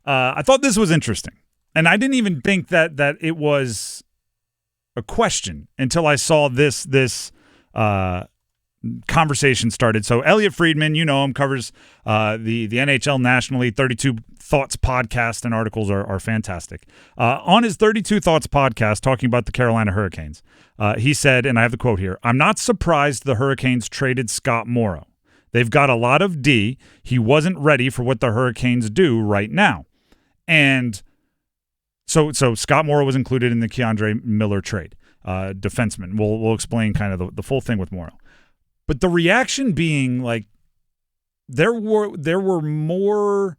I thought this was interesting. And I didn't even think that it was a question until I saw this conversation started. So Elliot Friedman, you know him, covers the NHL nationally. 32 Thoughts podcast and articles are fantastic. On his 32 Thoughts podcast, talking about the Carolina Hurricanes, he said, and I have the quote here, "I'm not surprised the Hurricanes traded Scott Morrow. They've got a lot of D. He wasn't ready for what the Hurricanes do right now." And so Scott Morrow was included in the Keandre Miller trade, defenseman. We'll explain kind of the full thing with Morrow. But the reaction being like there were more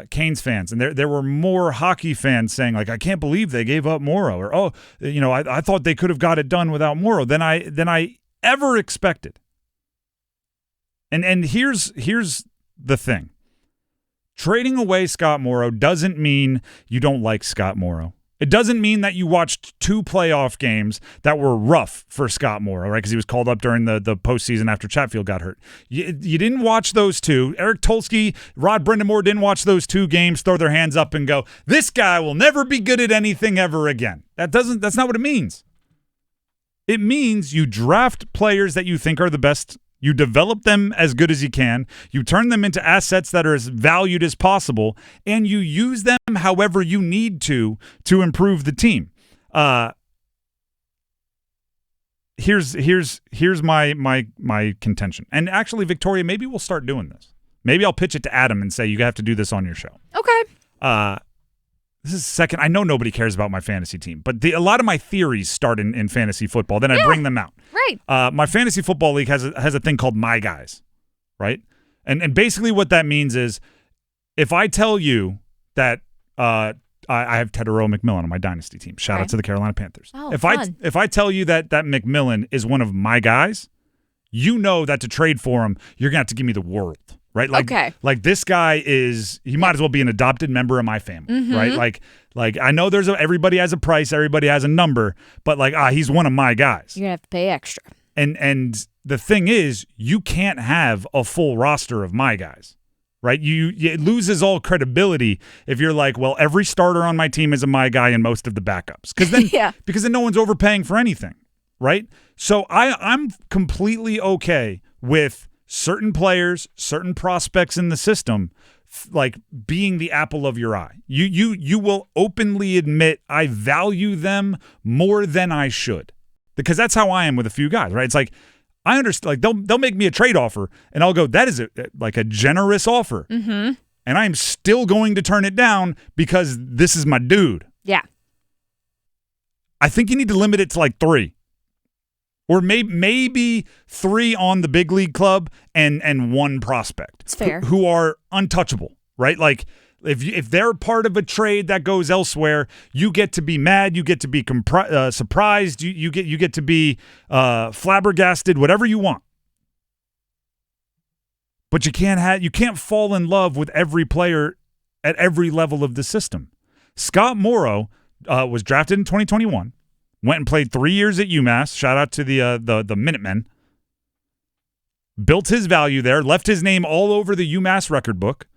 Canes fans and there were more hockey fans saying like, I can't believe they gave up Morrow, or I thought they could have got it done without Morrow than I ever expected. And here's the thing. Trading away Scott Morrow doesn't mean you don't like Scott Morrow. It doesn't mean that you watched 2 playoff games that were rough for Scott Morrow, right? Because he was called up during the postseason after Chatfield got hurt. You didn't watch those 2. Eric Tulsky, Rod Brind'amour didn't watch those 2 games, throw their hands up and go, this guy will never be good at anything ever again. That's not what it means. It means you draft players that you think are the best. You develop them as good as you can. You turn them into assets that are as valued as possible, and you use them however you need to improve the team. Here's my contention. And actually, Victoria, maybe we'll start doing this. Maybe I'll pitch it to Adam and say you have to do this on your show. Okay. This is second. I know nobody cares about my fantasy team, but a lot of my theories start in fantasy football. Then I bring them out. Right. My fantasy football league has a thing called My Guys, right? And basically what that means is if I tell you that I have Tedero McMillan on my dynasty team. Shout out to the Carolina Panthers. Oh, if I tell you that McMillan is one of my guys, you know that to trade for him, you're gonna have to give me the world. Right? Like this guy he might as well be an adopted member of my family, right? Like I know everybody has a price, everybody has a number, but he's one of my guys. You're going to have to pay extra. And the thing is, you can't have a full roster of my guys, right? It loses all credibility if you're like, well, every starter on my team is a my guy and most of the backups. Because then no one's overpaying for anything, right? So I'm completely okay with certain players, certain prospects in the system, like being the apple of your eye. You will openly admit I value them more than I should, because that's how I am with a few guys, right? It's like I understand, like they'll make me a trade offer, and I'll go, that is a generous offer, and I'm still going to turn it down because this is my dude. Yeah, I think you need to limit it to like 3. Or maybe 3 on the big league club and 1 prospect. It's fair. Who are untouchable, right? Like if they're part of a trade that goes elsewhere, you get to be mad, you get to be surprised, you get to be flabbergasted, whatever you want. But you can't fall in love with every player at every level of the system. Scott Morrow was drafted in 2021. Went and played 3 years at UMass. Shout out to the Minutemen. Built his value there. Left his name all over the UMass record book.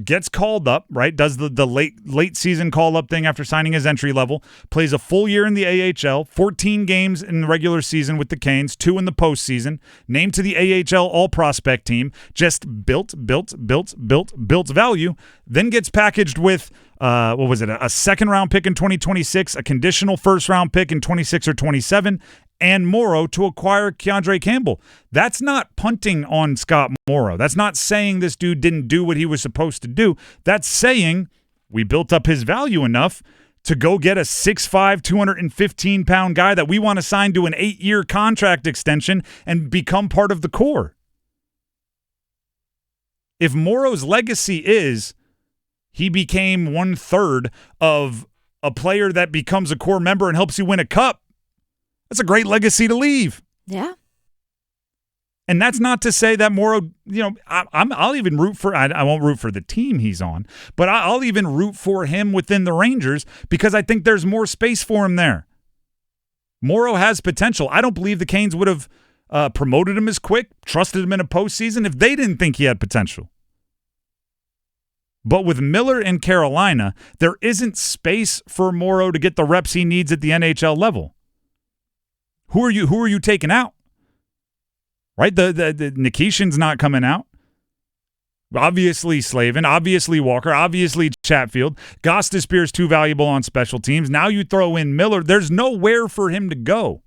Gets called up, right? Does the late season call up thing after signing his entry level. Plays a full year in the AHL. 14 games in the regular season with the Canes. 2 in the postseason. Named to the AHL All Prospect team. Just built value. Then gets packaged with a second-round pick in 2026, a conditional first-round pick in 26 or 27, and Morrow to acquire Keandre Campbell. That's not punting on Scott Morrow. That's not saying this dude didn't do what he was supposed to do. That's saying we built up his value enough to go get a 6'5", 215-pound guy that we want to sign to an 8-year contract extension and become part of the core. If Morrow's legacy is he became 1/3 of a player that becomes a core member and helps you win a cup, that's a great legacy to leave. Yeah. And that's not to say that Morrow, I'll even root for, I won't root for the team he's on, but I'll even root for him within the Rangers because I think there's more space for him there. Morrow has potential. I don't believe the Canes would have promoted him as quick, trusted him in a postseason if they didn't think he had potential. But with Miller in Carolina, there isn't space for Morrow to get the reps he needs at the NHL level. Who are you taking out? Right? The Nikishin's not coming out. Obviously Slavin, obviously Walker, obviously Chatfield. Gostisbehere's too valuable on special teams. Now you throw in Miller. There's nowhere for him to go.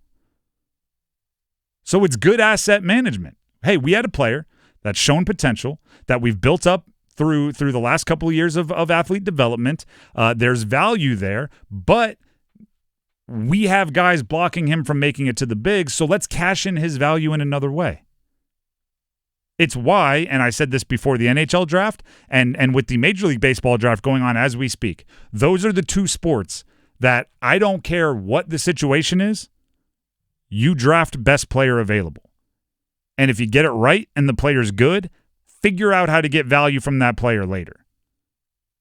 So it's good asset management. Hey, we had a player that's shown potential that we've built up through the last couple of years of athlete development. There's value there, but we have guys blocking him from making it to the bigs, so let's cash in his value in another way. It's why, and I said this before the NHL draft, and with the Major League Baseball draft going on as we speak, those are the two sports that I don't care what the situation is, you draft best player available. And if you get it right and the player's good, figure out how to get value from that player later.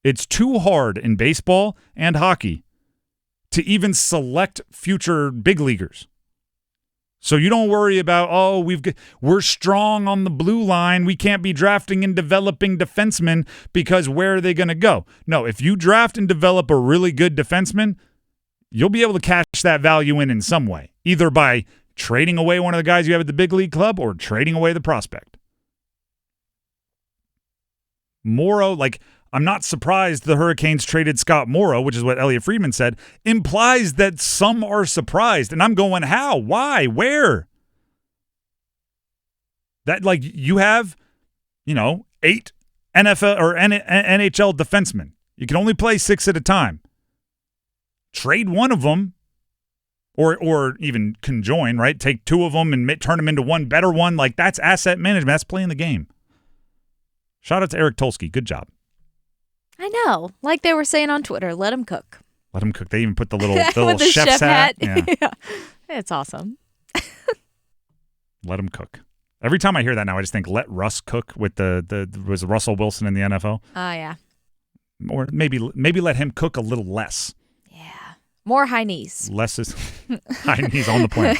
It's too hard in baseball and hockey to even select future big leaguers. So you don't worry about, we're strong on the blue line. We can't be drafting and developing defensemen because where are they going to go? No, if you draft and develop a really good defenseman, you'll be able to cash that value in some way, either by trading away one of the guys you have at the big league club or trading away the prospect. Morrow, I'm not surprised the Hurricanes traded Scott Morrow, which is what Elliot Friedman said, implies that some are surprised. And I'm going, how? Why? Where? That, you have, 8 NFL or NHL defensemen. You can only play 6 at a time. Trade one of them, or even conjoin, right? Take 2 of them and turn them into one better one. That's asset management. That's playing the game. Shout out to Eric Tulsky. Good job. I know. Like they were saying on Twitter, let him cook. Let him cook. They even put the little chef's hat. Yeah. It's awesome. Let him cook. Every time I hear that now, I just think let Russ cook with was Russell Wilson in the NFL? Oh, yeah. Or maybe let him cook a little less. Yeah. More high knees. Less is high knees on the planet.